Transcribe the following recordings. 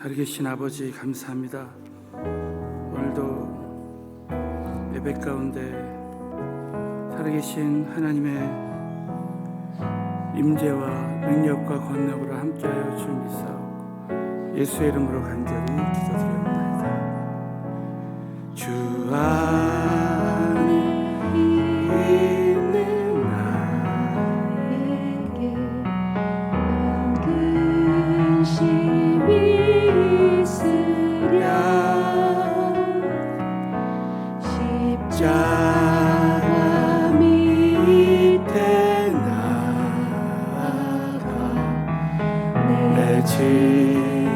살아계신 아버지 감사합니다. 오늘도 예배 가운데 살아계신 하나님의 임재와 능력과 권능으로 함께하여 주 믿사옵고 예수의 이름으로 간절히 기도드립니다. 주 안에 있는 나에게 근심이 있으랴 십자가 밑에 나아가 내 짐을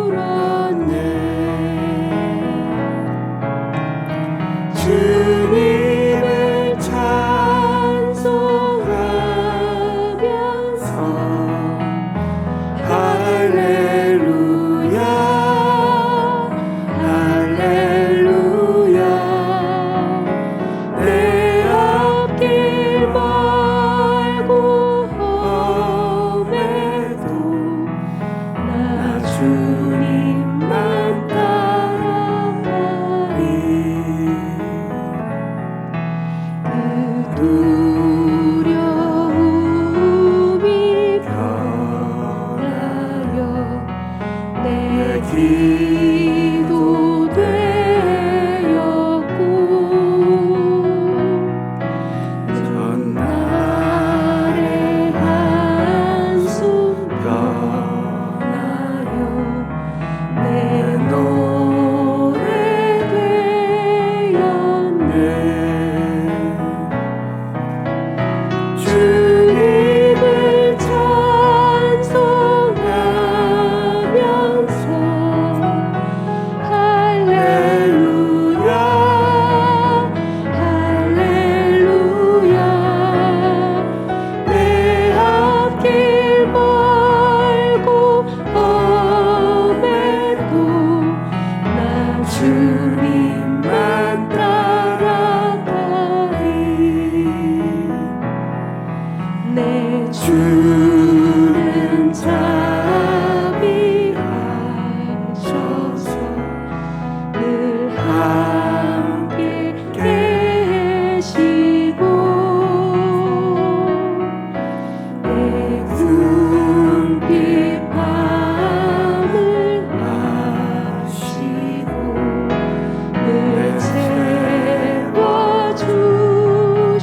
풀었네. 주님을 찬송하면서 할렐루야 할렐루야 내 앞길 멀고 험해도 나 주님만 따라가리. 그 두려움이 변하여 내 기도 되었고 전날의 한숨 변하여 내 노래 되었네. 주님을 찬송하면서 할렐루야 할렐루야 내 앞길 멀고 험해도 나 주님만 따라가리. 내 주는 자비하셔서 늘 함께 계시고 내 궁핍함을 아시고 늘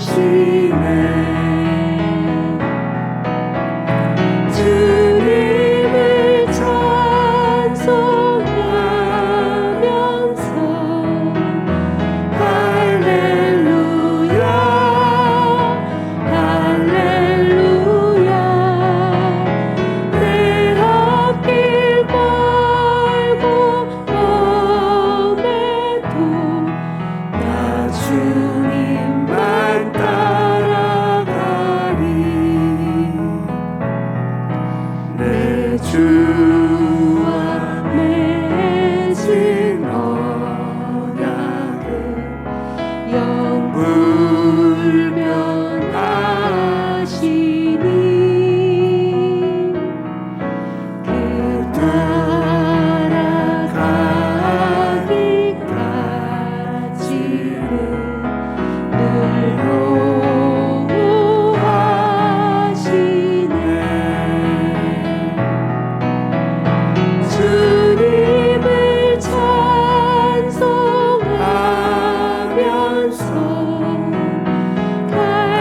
채워주시네. 주님을 찬송하면서 할렐루야 할렐루야 내 앞길 멀고 험해도 나 주님만 따라가리. 내 주와 맺은 언약은 영불변하시니 그 따라가기까지는 늘 용호하시네. 주님을 찬송하면서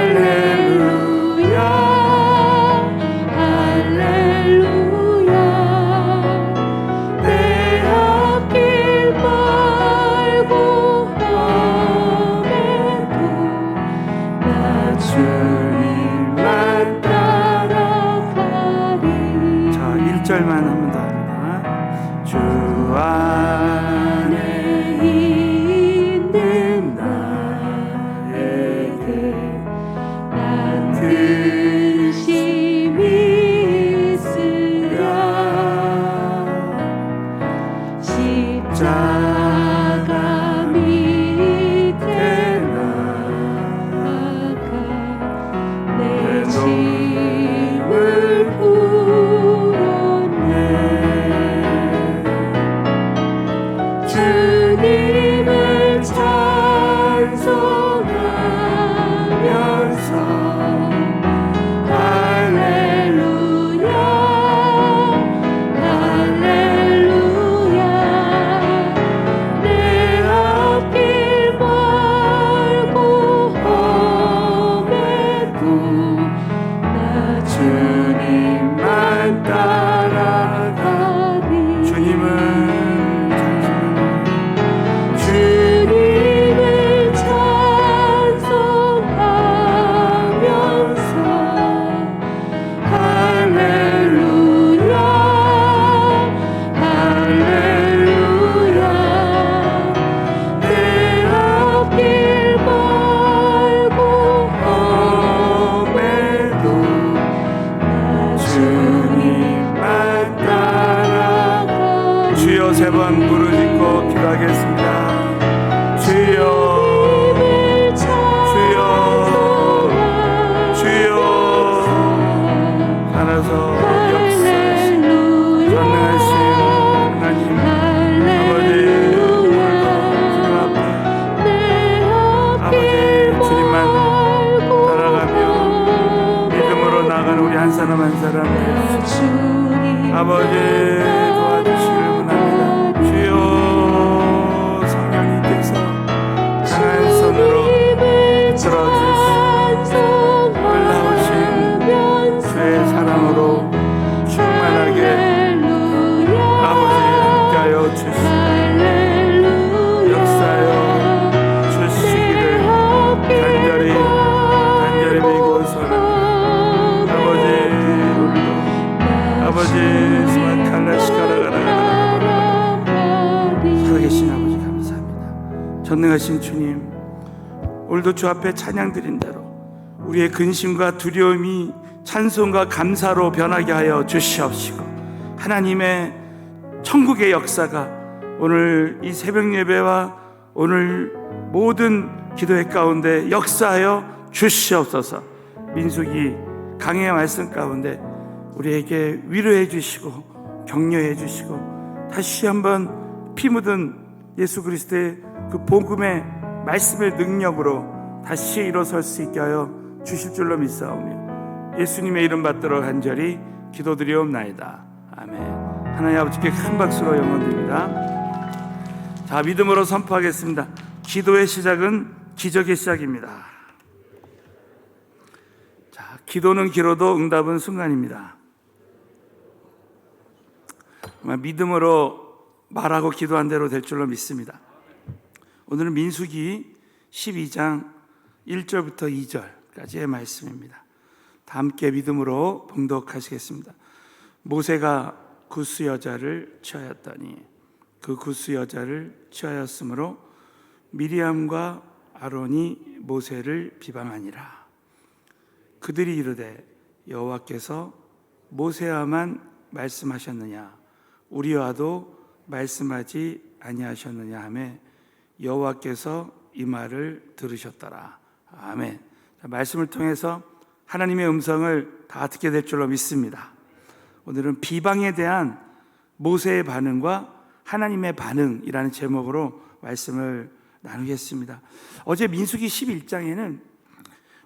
할렐루야 할렐루야 내 앞길 멀고 험해도 나 주님만 따라가리. 자, 1절만 한 번 더 합니다. 주 안에 있는 나에게 난 근심이 있으랴 십자가 밑에 나아가 내 짐을 풀었네. 주여 세 번 부르짖고 기도하겠습니다. 주여 살아서 역사하신 전능하신 하나님 아버지, 오늘도 주님 앞에 아버지 주님만 따라가며 믿음으로 나가는 우리 한 사람 한 사람 아버지 도와주시길 원합니다. 주여 성령님께서 강한 손으로 들어주시고 놀라우신 주의 사랑으로 충만하게 아버지 함께하여 주시고 역사하여 주시기를 간절히 미고서는 아버지, 우리도 아버지 스마칼라시카라가라 살아계신 아버지 감사합니다. 전능하신 주님, 오늘도 주 앞에 찬양드린 대로 우리의 근심과 두려움이 찬송과 감사로 변하게 하여 주시옵시고, 하나님의 천국의 역사가 오늘 이 새벽 예배와 오늘 모든 기도회 가운데 역사하여 주시옵소서. 민수기 강해의 말씀 가운데 우리에게 위로해 주시고 격려해 주시고 다시 한번 피 묻은 예수 그리스도의 그 복음의 말씀의 능력으로 다시 일어설 수 있게 하여 주실 줄로 믿사오며 예수님의 이름 받들어 간절히 기도드리옵나이다. 아멘. 하나님 아버지께 큰 박수로 영광 드립니다. 자, 믿음으로 선포하겠습니다. 기도의 시작은 기적의 시작입니다. 자, 기도는 길어도 응답은 순간입니다. 믿음으로 말하고 기도한 대로 될 줄로 믿습니다. 오늘은 민수기 12장 1절부터 2절까지의 말씀입니다. 다 함께 믿음으로 봉독하시겠습니다. 모세가 구스 여자를 취하였더니 그 구스 여자를 취하였으므로 미리암과 아론이 모세를 비방하니라. 그들이 이르되 여호와께서 모세와만 말씀하셨느냐 우리와도 말씀하지 아니하셨느냐 하며 여호와께서 이 말을 들으셨더라. 아멘. 자, 말씀을 통해서 하나님의 음성을 다 듣게 될 줄로 믿습니다. 오늘은 비방에 대한 모세의 반응과 하나님의 반응이라는 제목으로 말씀을 나누겠습니다. 어제 민수기 11장에는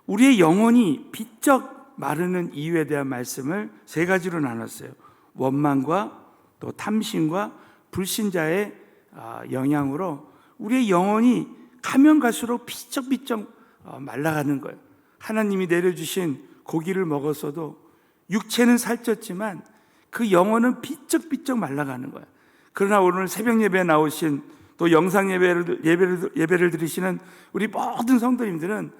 우리의 영혼이 비쩍 마르는 이유에 대한 말씀을 세 가지로 나눴어요. 원망과 또 탐심과 불신자의 영향으로 우리의 영혼이 가면 갈수록 비쩍비쩍 말라가는 거예요. 하나님이 내려주신 고기를 먹었어도 육체는 살쪘지만 그 영혼은 비쩍비쩍 말라가는 거예요. 그러나 오늘 새벽 예배에 나오신 또 영상 예배를 드리시는 우리 모든 성도님들은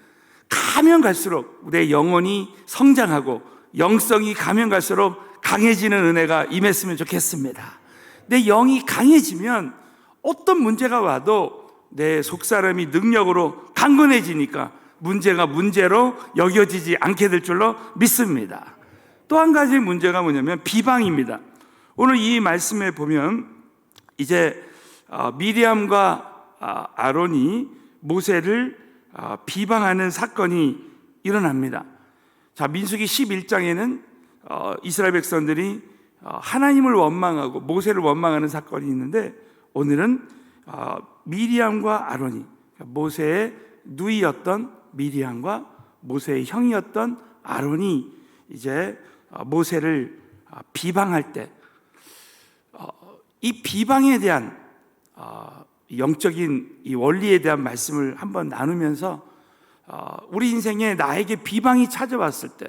가면 갈수록 우리의 영혼이 성장하고 영성이 가면 갈수록 강해지는 은혜가 임했으면 좋겠습니다. 내 영이 강해지면 어떤 문제가 와도 내 속사람이 능력으로 강건해지니까 문제가 문제로 여겨지지 않게 될 줄로 믿습니다. 또 한 가지 문제가 뭐냐면 비방입니다. 오늘 이 말씀에 보면 이제 미리암과 아론이 모세를 비방하는 사건이 일어납니다. 자, 민수기 11장에는 이스라엘 백성들이 하나님을 원망하고 모세를 원망하는 사건이 있는데 오늘은 미리암과 아론이 모세의 누이였던 미리암과 모세의 형이었던 아론이 이제 모세를 비방할 때 이 비방에 대한 영적인 이 원리에 대한 말씀을 한번 나누면서 우리 인생에 나에게 비방이 찾아왔을 때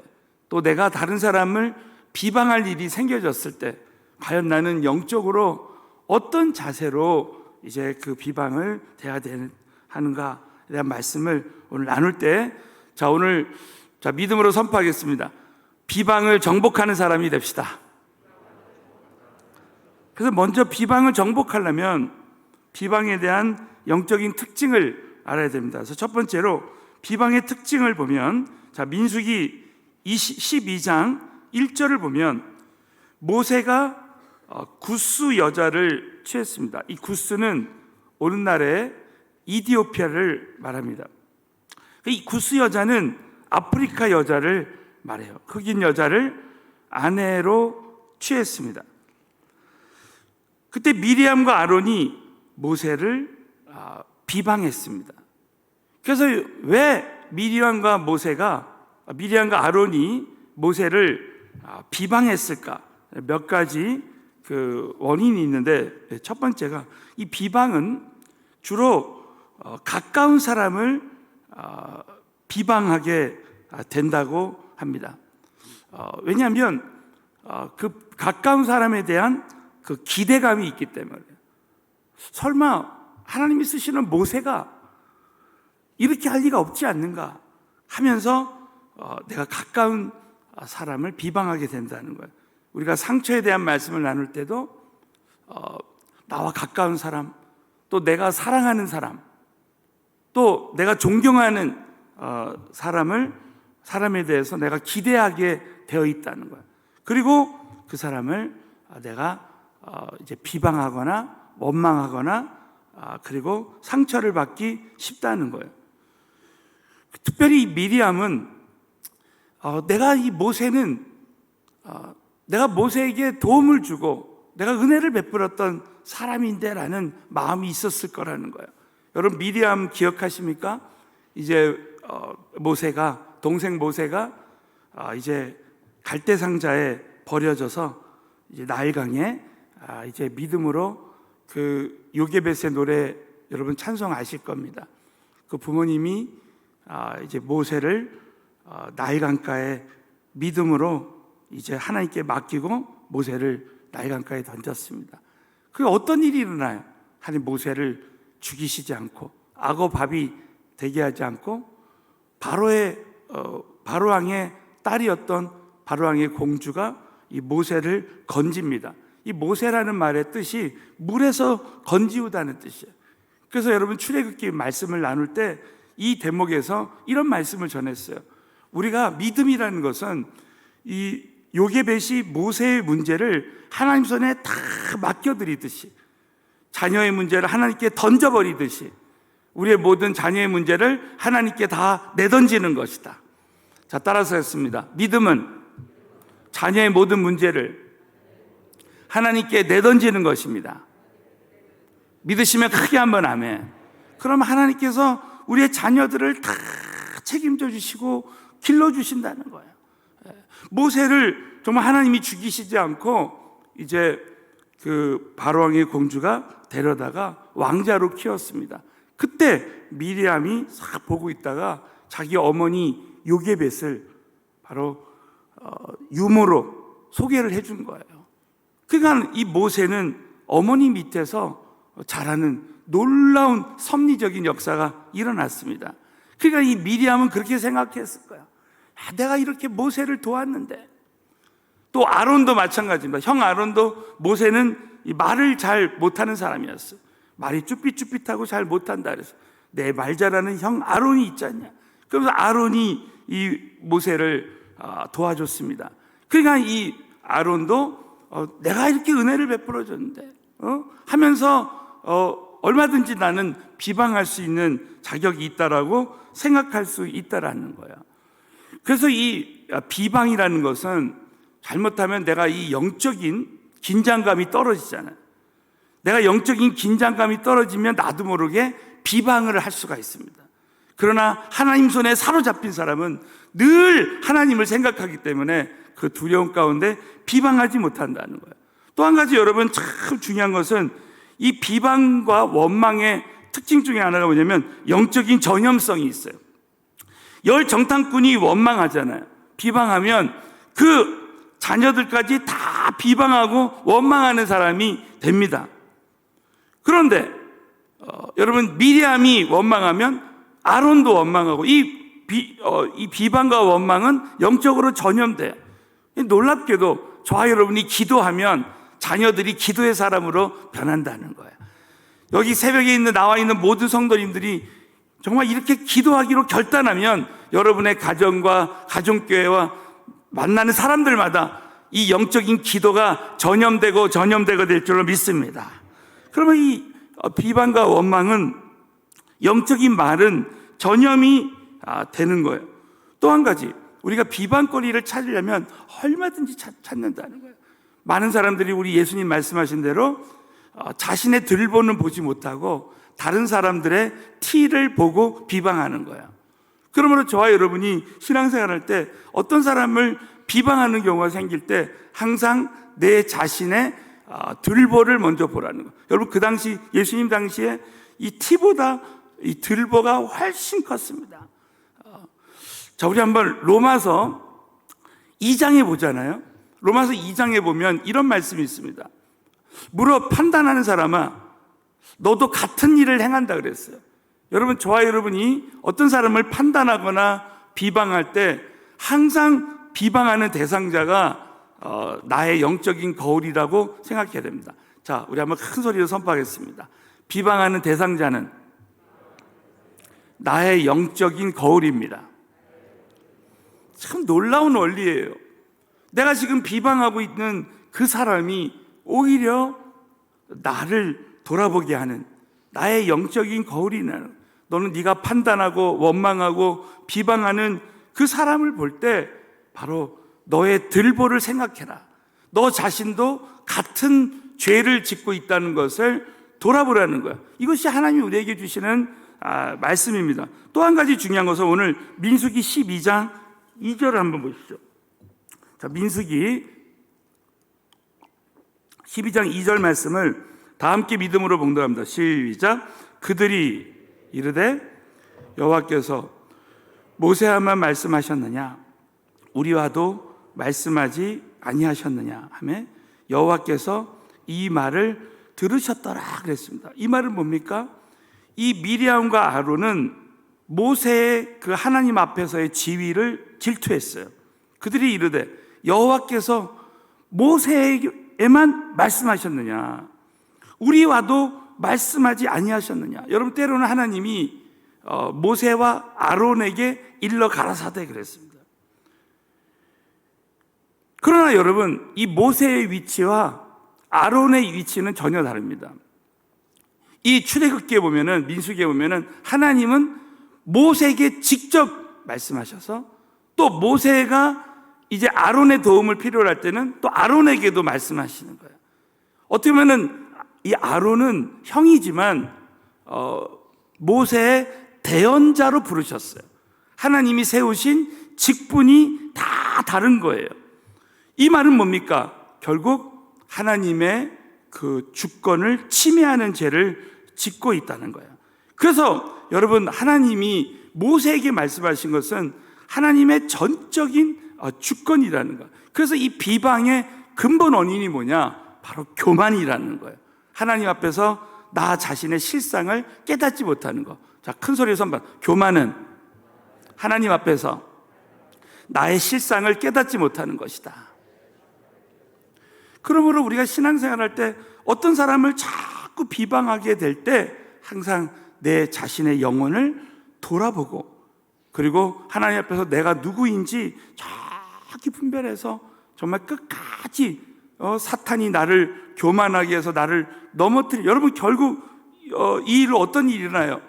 또 내가 다른 사람을 비방할 일이 생겨졌을 때 과연 나는 영적으로 어떤 자세로 이제 그 비방을 대해야 하는가에 대한 말씀을 오늘 나눌 때 오늘 믿음으로 선포하겠습니다. 비방을 정복하는 사람이 됩시다. 그래서 먼저 비방을 정복하려면 비방에 대한 영적인 특징을 알아야 됩니다. 그래서 첫 번째로 비방의 특징을 보면 민수기 12장 1절을 보면 모세가 구스 여자를 취했습니다. 이 구스는 오늘날의 이디오피아를 말합니다. 이 구스 여자는 아프리카 여자를 말해요. 흑인 여자를 아내로 취했습니다. 그때 미리암과 아론이 모세를 비방했습니다. 그래서 왜 미리암과 아론이 모세를 비방했을까? 몇 가지 그 원인이 있는데, 첫 번째가 이 비방은 주로 가까운 사람을 비방하게 된다고 합니다. 왜냐하면 그 가까운 사람에 대한 그 기대감이 있기 때문에. 설마 하나님이 쓰시는 모세가 이렇게 할 리가 없지 않는가 하면서 내가 가까운 사람을 비방하게 된다는 거예요. 우리가 상처에 대한 말씀을 나눌 때도 나와 가까운 사람, 또 내가 사랑하는 사람, 또 내가 존경하는 사람에 대해서 내가 기대하게 되어 있다는 거예요. 그리고 그 사람을 내가 이제 비방하거나 원망하거나 그리고 상처를 받기 쉽다는 거예요. 특별히 미리암은 내가 모세에게 도움을 주고 내가 은혜를 베풀었던 사람인데라는 마음이 있었을 거라는 거예요. 여러분, 미리암 기억하십니까? 이제 동생 모세가 이제 갈대상자에 버려져서 이제 나일강에 이제 믿음으로 그 요게벳의 노래 여러분 찬송 아실 겁니다. 그 부모님이 이제 모세를 나일강가에 믿음으로 이제 하나님께 맡기고 모세를 나일강가에 던졌습니다. 그게 어떤 일이 일어나요? 하나님 모세를 죽이시지 않고 악어밥이 되게 하지 않고 바로왕의 딸이었던 바로왕의 공주가 이 모세를 건집니다. 이 모세라는 말의 뜻이 물에서 건지우다는 뜻이에요. 그래서 여러분 출애굽기 말씀을 나눌 때 이 대목에서 이런 말씀을 전했어요. 우리가 믿음이라는 것은 이 요게벳이 모세의 문제를 하나님 손에 다 맡겨드리듯이, 자녀의 문제를 하나님께 던져버리듯이 우리의 모든 자녀의 문제를 하나님께 다 내던지는 것이다. 자, 따라서 했습니다. 믿음은 자녀의 모든 문제를 하나님께 내던지는 것입니다. 믿으시면 크게 한번 아멘. 그럼 하나님께서 우리의 자녀들을 다 책임져 주시고 길러주신다는 거예요. 모세를 정말 하나님이 죽이시지 않고 이제 그 바로왕의 공주가 데려다가 왕자로 키웠습니다. 그때 미리암이 싹 보고 있다가 자기 어머니 요게벳을 바로 유모로 소개를 해준 거예요. 그러니까 이 모세는 어머니 밑에서 자라는 놀라운 섭리적인 역사가 일어났습니다. 그러니까 이 미리암은 그렇게 생각했을 거야. 내가 이렇게 모세를 도왔는데. 또 아론도 마찬가지입니다. 형 아론도, 모세는 이 말을 잘 못하는 사람이었어요. 말이 쭈삣쭈삣하고 잘 못한다 그래서 내 말 잘하는 형 아론이 있지 않냐. 그러면서 아론이 이 모세를 도와줬습니다. 그러니까 이 아론도 내가 이렇게 은혜를 베풀어 줬는데 하면서 얼마든지 나는 비방할 수 있는 자격이 있다라고 생각할 수 있다라는 거야. 그래서 이 비방이라는 것은 잘못하면 내가 이 영적인 긴장감이 떨어지잖아요. 내가 영적인 긴장감이 떨어지면 나도 모르게 비방을 할 수가 있습니다. 그러나 하나님 손에 사로잡힌 사람은 늘 하나님을 생각하기 때문에 그 두려움 가운데 비방하지 못한다는 거예요. 또 한 가지 여러분 참 중요한 것은 이 비방과 원망의 특징 중에 하나가 뭐냐면 영적인 전염성이 있어요. 열 정탐꾼이 원망하잖아요. 비방하면 그 자녀들까지 다 비방하고 원망하는 사람이 됩니다. 그런데 여러분 미리암이 원망하면 아론도 원망하고 이 비방과 원망은 영적으로 전염돼요. 놀랍게도 저와 여러분이 기도하면 자녀들이 기도의 사람으로 변한다는 거예요. 여기 새벽에 나와 있는 모든 성도님들이 정말 이렇게 기도하기로 결단하면 여러분의 가정과 가정교회와 만나는 사람들마다 이 영적인 기도가 전염되고 될 줄로 믿습니다. 그러면 이 비방과 원망은 영적인 말은 전염이 되는 거예요. 또 한 가지, 우리가 비방거리를 찾으려면 얼마든지 찾는다는 거예요. 많은 사람들이 우리 예수님 말씀하신 대로 자신의 들보는 보지 못하고 다른 사람들의 티를 보고 비방하는 거예요. 그러므로 저와 여러분이 신앙생활할 때 어떤 사람을 비방하는 경우가 생길 때 항상 내 자신의 들보를 먼저 보라는 거예요. 여러분, 그 당시 예수님 당시에 이 티보다 이 들보가 훨씬 컸습니다. 자, 우리 한번 로마서 2장에 보잖아요. 로마서 2장에 보면 이런 말씀이 있습니다. 무릇 판단하는 사람아, 너도 같은 일을 행한다 그랬어요. 여러분, 저와 여러분이 어떤 사람을 판단하거나 비방할 때 항상 비방하는 대상자가 나의 영적인 거울이라고 생각해야 됩니다. 자, 우리 한번 큰 소리로 선포하겠습니다. 비방하는 대상자는 나의 영적인 거울입니다. 참 놀라운 원리예요. 내가 지금 비방하고 있는 그 사람이 오히려 나를 돌아보게 하는 나의 영적인 거울이라는, 너는 네가 판단하고 원망하고 비방하는 그 사람을 볼 때 바로 너의 들보를 생각해라. 너 자신도 같은 죄를 짓고 있다는 것을 돌아보라는 거야. 이것이 하나님이 우리에게 주시는 말씀입니다. 또 한 가지 중요한 것은 오늘 민수기 12장 2절을 한번 보시죠. 자, 민수기 12장 2절 말씀을 다 함께 믿음으로 봉독합니다. 시작. 그들이 이르되 여호와께서 모세와만 말씀하셨느냐 우리와도 말씀하지 아니하셨느냐 하며 여호와께서 이 말을 들으셨더라 그랬습니다. 이 말은 뭡니까? 이 미리암과 아론은 모세의 그 하나님 앞에서의 지위를 질투했어요. 그들이 이르되 여호와께서 모세에게만 말씀하셨느냐 우리와도 말씀하지 아니하셨느냐. 여러분, 때로는 하나님이 모세와 아론에게 일러 가라사대 그랬습니다. 그러나 여러분, 이 모세의 위치와 아론의 위치는 전혀 다릅니다. 이 출애굽기에 보면은, 민수기에 보면은 하나님은 모세에게 직접 말씀하셔서 또 모세가 이제 아론의 도움을 필요로 할 때는 또 아론에게도 말씀하시는 거예요. 어떻게 보면은 이 아론은 형이지만 모세의 대언자로 부르셨어요. 하나님이 세우신 직분이 다 다른 거예요. 이 말은 뭡니까? 결국 하나님의 그 주권을 침해하는 죄를 짓고 있다는 거예요. 그래서 여러분, 하나님이 모세에게 말씀하신 것은 하나님의 전적인 주권이라는 거예요. 그래서 이 비방의 근본 원인이 뭐냐? 바로 교만이라는 거예요. 하나님 앞에서 나 자신의 실상을 깨닫지 못하는 거. 자, 큰 소리로 선포. 교만은 하나님 앞에서 나의 실상을 깨닫지 못하는 것이다. 그러므로 우리가 신앙생활할 때 어떤 사람을 자꾸 비방하게 될 때 항상 내 자신의 영혼을 돌아보고, 그리고 하나님 앞에서 내가 누구인지 정확히 분별해서 정말 끝까지 사탄이 나를 교만하게 해서 나를 넘어뜨리. 여러분, 결국 이 일은 어떤 일이 일어나요?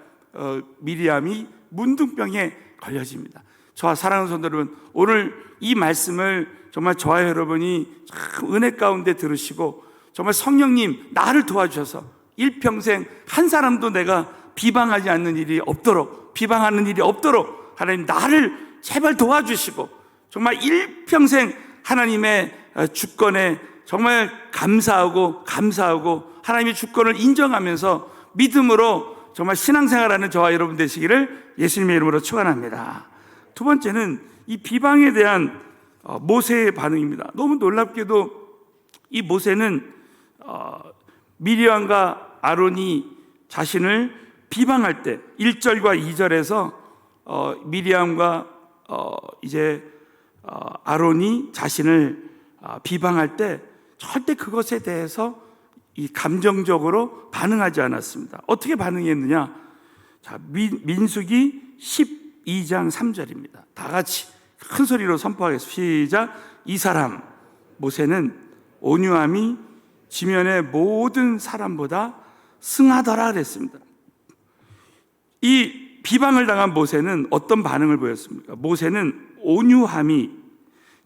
미리암이 문둥병에 걸려집니다. 저와 사랑하는 성도 여러분, 오늘 이 말씀을 정말 저와 여러분이 참 은혜 가운데 들으시고 정말 성령님 나를 도와주셔서 일평생 한 사람도 내가 비방하지 않는 일이 없도록, 비방하는 일이 없도록 하나님 나를 제발 도와주시고 정말 일평생 하나님의 주권에 정말 감사하고 하나님의 주권을 인정하면서 믿음으로 정말 신앙생활하는 저와 여러분 되시기를 예수님의 이름으로 축원합니다. 두 번째는 이 비방에 대한 모세의 반응입니다. 너무 놀랍게도 이 모세는 미리암과 아론이 자신을 비방할 때 1절과 2절에서 미리암과 이제 아론이 자신을 비방할 때 절대 그것에 대해서 이 감정적으로 반응하지 않았습니다. 어떻게 반응했느냐? 자, 민수기 12장 3절입니다. 다 같이 큰 소리로 선포하겠습니다. 시작. 이 사람 모세는 온유함이 지면의 모든 사람보다 승하더라 그랬습니다. 이 비방을 당한 모세는 어떤 반응을 보였습니까? 모세는 온유함이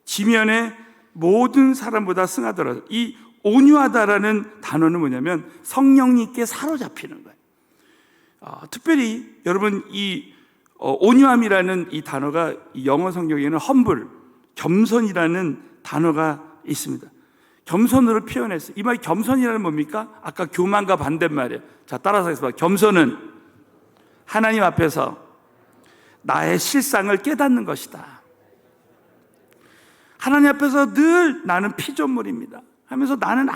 지면의 모든 사람보다 승하더라. 이 온유하다라는 단어는 뭐냐면 성령님께 사로잡히는 거예요. 특별히 여러분 이 온유함이라는 이 단어가 영어 성경에는 humble, 겸손이라는 단어가 있습니다. 겸손으로 표현했어요. 이 말 겸손이라는 뭡니까? 아까 교만과 반대말이에요. 자, 따라서 하겠습니다. 겸손은 하나님 앞에서 나의 실상을 깨닫는 것이다. 하나님 앞에서 늘 나는 피조물입니다 하면서 나는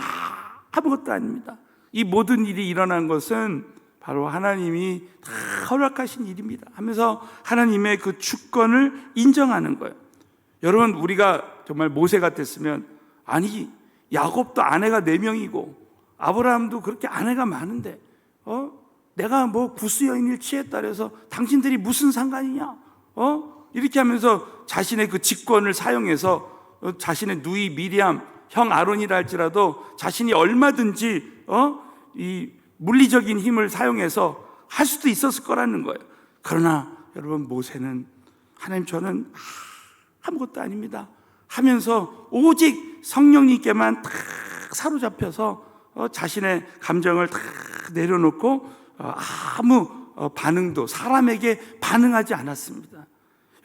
아무것도 아닙니다. 이 모든 일이 일어난 것은 바로 하나님이 다 허락하신 일입니다 하면서 하나님의 그 주권을 인정하는 거예요. 여러분, 우리가 정말 모세 같았으면, 아니 야곱도 아내가 4명이고 아브라함도 그렇게 아내가 많은데 내가 뭐 구스 여인을 취했다 그래서 당신들이 무슨 상관이냐? 이렇게 하면서 자신의 그 직권을 사용해서 자신의 누이 미리암, 형 아론이라 할지라도 자신이 얼마든지 이 물리적인 힘을 사용해서 할 수도 있었을 거라는 거예요. 그러나 여러분, 모세는 하나님 저는 아무것도 아닙니다 하면서 오직 성령님께만 딱 사로잡혀서 자신의 감정을 딱 내려놓고 아무 반응도 사람에게 반응하지 않았습니다.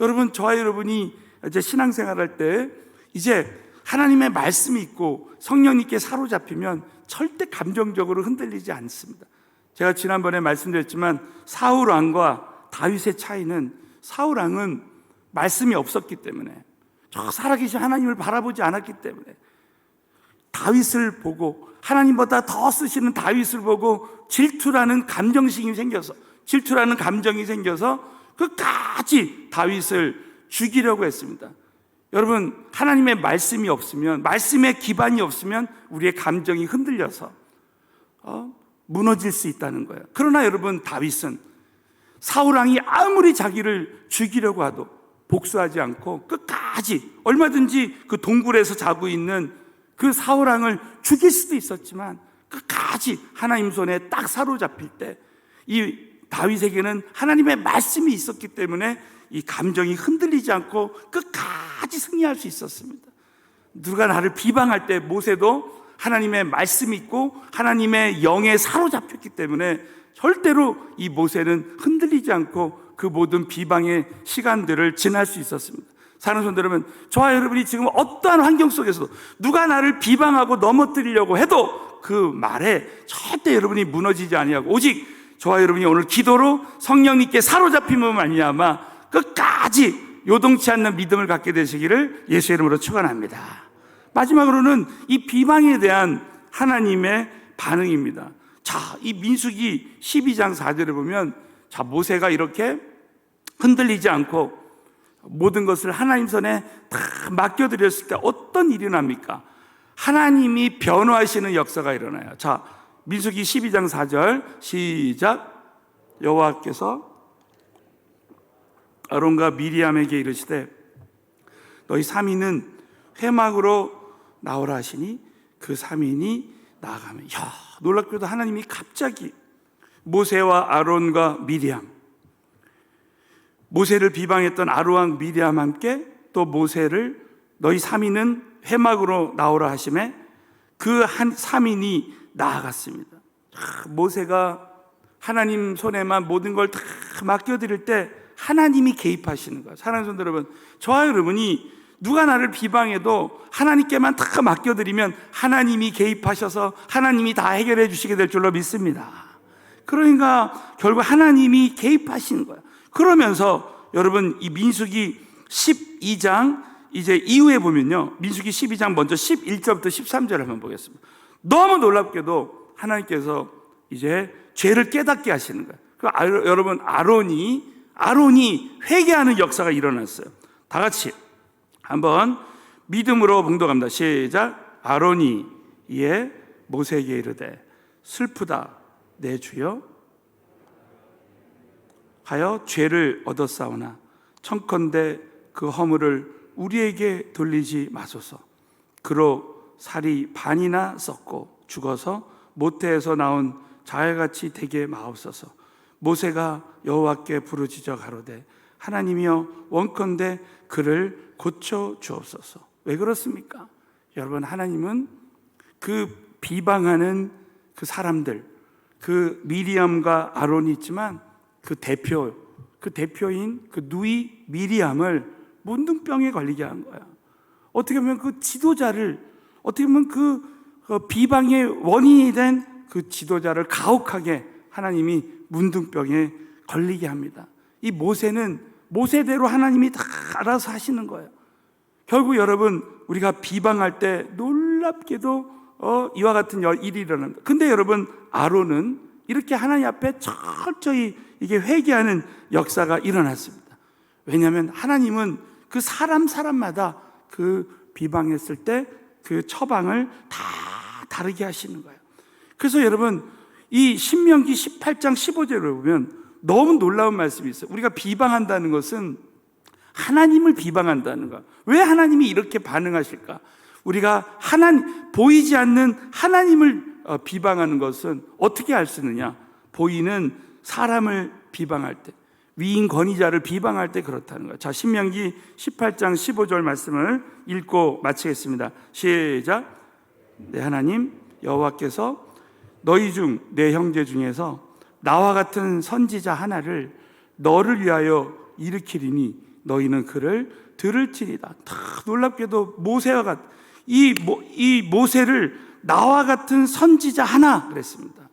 여러분, 저와 여러분이 이제 신앙생활할 때 이제 하나님의 말씀이 있고 성령님께 사로잡히면 절대 감정적으로 흔들리지 않습니다. 제가 지난번에 말씀드렸지만 사울 왕과 다윗의 차이는, 사울 왕은 말씀이 없었기 때문에, 저 살아계신 하나님을 바라보지 않았기 때문에, 다윗을 보고 하나님보다 더 쓰시는 다윗을 보고 질투라는 감정이 생겨서 끝까지 다윗을 죽이려고 했습니다. 여러분, 하나님의 말씀이 없으면, 말씀의 기반이 없으면 우리의 감정이 흔들려서 무너질 수 있다는 거예요. 그러나 여러분, 다윗은 사울왕이 아무리 자기를 죽이려고 해도 복수하지 않고 끝까지, 얼마든지 그 동굴에서 자고 있는 그 사울왕을 죽일 수도 있었지만 끝까지 하나님 손에 딱 사로잡힐 때 이 다윗에게는 하나님의 말씀이 있었기 때문에 이 감정이 흔들리지 않고 끝까지 승리할 수 있었습니다. 누가 나를 비방할 때 모세도 하나님의 말씀이 있고 하나님의 영에 사로잡혔기 때문에 절대로 이 모세는 흔들리지 않고 그 모든 비방의 시간들을 지날 수 있었습니다. 사랑하는 성도 여러분, 저와 여러분이 지금 어떠한 환경 속에서도 누가 나를 비방하고 넘어뜨리려고 해도 그 말에 절대 여러분이 무너지지 아니하고, 오직 저와 여러분이 오늘 기도로 성령님께 사로잡힘으로 말미암아 끝까지 요동치 않는 믿음을 갖게 되시기를 예수의 이름으로 축원합니다. 마지막으로는 이 비방에 대한 하나님의 반응입니다. 자, 이 민수기 12장 4절에 보면, 자, 모세가 이렇게 흔들리지 않고 모든 것을 하나님 손에 다 맡겨드렸을 때 어떤 일이 납니까? 하나님이 변화하시는 역사가 일어나요. 자, 민수기 12장 4절 시작. 여호와께서 아론과 미리암에게 이르시되 너희 3인은 회막으로 나오라 하시니 그 3인이 나아가면, 놀랍게도 하나님이 갑자기 모세와 아론과 미리암, 모세를 비방했던 아론과 미리암 함께 또 모세를 너희 3인은 회막으로 나오라 하시매 그 한 3인이 나아갔습니다. 모세가 하나님 손에만 모든 걸 다 맡겨드릴 때 하나님이 개입하시는 거예요. 사랑하는 성도 여러분, 저와 여러분이 누가 나를 비방해도 하나님께만 다 맡겨드리면 하나님이 개입하셔서 하나님이 다 해결해 주시게 될 줄로 믿습니다. 그러니까 결국 하나님이 개입하시는 거예요. 그러면서 여러분, 이 민수기 12장 이제 이후에 보면요, 민수기 12장 먼저 11절부터 13절을 한번 보겠습니다. 너무 놀랍게도 하나님께서 이제 죄를 깨닫게 하시는 거예요. 여러분, 아론이 회개하는 역사가 일어났어요. 다 같이 한번 믿음으로 봉독합니다. 시작. 아론이 이에 모세에게 이르되 슬프다 내 주여 하여 죄를 얻었사오나 청컨대 그 허물을 우리에게 돌리지 마소서. 그로 살이 반이나 썩고 죽어서 모태에서 나온 자회같이 되게 마옵소서. 모세가 여호와께 부르짖어 가로되 하나님이여 원컨대 그를 고쳐 주옵소서. 왜 그렇습니까? 여러분, 하나님은 그 비방하는 그 사람들, 그 미리암과 아론이 있지만 그 대표인 그 누이 미리암을 문둥병에 걸리게 한 거야. 어떻게 보면 그 지도자를, 어떻게 보면 그 비방의 원인이 된 그 지도자를 가혹하게 하나님이 문둥병에 걸리게 합니다. 이 모세는 모세대로 하나님이 다 알아서 하시는 거예요. 결국 여러분, 우리가 비방할 때 놀랍게도 이와 같은 일이 일어납니다. 근데 여러분, 아론은 이렇게 하나님 앞에 철저히 이게 회개하는 역사가 일어났습니다. 왜냐하면 하나님은 그 사람마다 그 비방했을 때 그 처방을 다 다르게 하시는 거예요. 그래서 여러분, 이 신명기 18장 15절을 보면 너무 놀라운 말씀이 있어요. 우리가 비방한다는 것은 하나님을 비방한다는 거. 왜 하나님이 이렇게 반응하실까? 우리가 보이지 않는 하나님을 비방하는 것은 어떻게 알 수 있느냐? 보이는 사람을 비방할 때, 위인 권위자를 비방할 때 그렇다는 거예요. 자, 신명기 18장 15절 말씀을 읽고 마치겠습니다. 시작. 내 하나님 여호와께서 너희 중 내 형제 중에서 나와 같은 선지자 하나를 너를 위하여 일으키리니 너희는 그를 들을지니라. 다 놀랍게도 모세와 같은 이 모세를 나와 같은 선지자 하나 그랬습니다.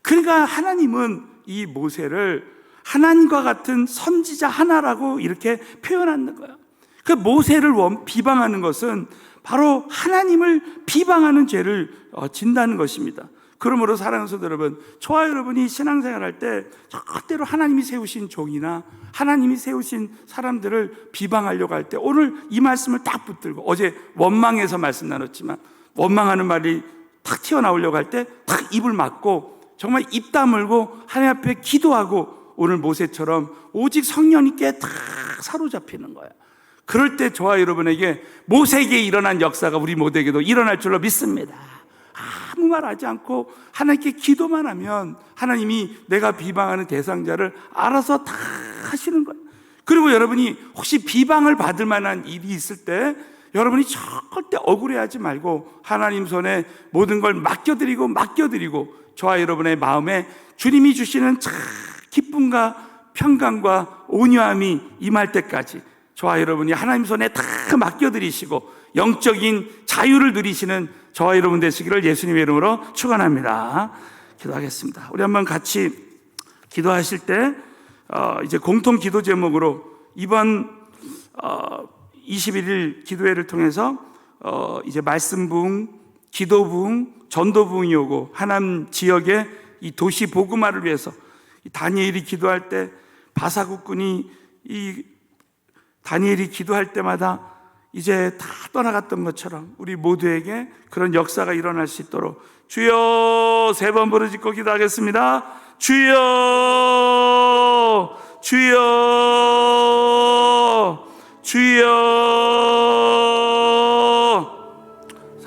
그러니까 하나님은 이 모세를 하나님과 같은 선지자 하나라고 이렇게 표현하는 거예요. 그 모세를 비방하는 것은 바로 하나님을 비방하는 죄를 진다는 것입니다. 그러므로 사랑하는 성도 여러분, 저와 여러분이 신앙생활할 때 절대로 하나님이 세우신 종이나 하나님이 세우신 사람들을 비방하려고 할 때 오늘 이 말씀을 딱 붙들고, 어제 원망해서 말씀 나눴지만 원망하는 말이 탁 튀어나오려고 할 때 탁 입을 막고 정말 입 다물고 하나님 앞에 기도하고 오늘 모세처럼 오직 성령님께 탁 사로잡히는 거예요. 그럴 때 저와 여러분에게 모세에게 일어난 역사가 우리 모두에게도 일어날 줄로 믿습니다. 아무 말 하지 않고 하나님께 기도만 하면 하나님이 내가 비방하는 대상자를 알아서 다 하시는 거예요. 그리고 여러분이 혹시 비방을 받을 만한 일이 있을 때 여러분이 절대 억울해하지 말고 하나님 손에 모든 걸 맡겨드리고 저와 여러분의 마음에 주님이 주시는 참 기쁨과 평강과 온유함이 임할 때까지 저와 여러분이 하나님 손에 다 맡겨드리시고 영적인 자유를 누리시는 저와 여러분 되시기를 예수님의 이름으로 축원합니다. 기도하겠습니다. 우리 한번 같이 기도하실 때 이제 공통 기도 제목으로 이번 21일 기도회를 통해서 이제 말씀 부흥, 기도 부흥, 전도 부흥이 오고 하남 지역의 이 도시 복음화를 위해서 다니엘이 기도할 때 바사국군이 이 다니엘이 기도할 때마다 이제 다 떠나갔던 것처럼 우리 모두에게 그런 역사가 일어날 수 있도록 주여 3번 부르짖고 기도하겠습니다. 주여 주여 주여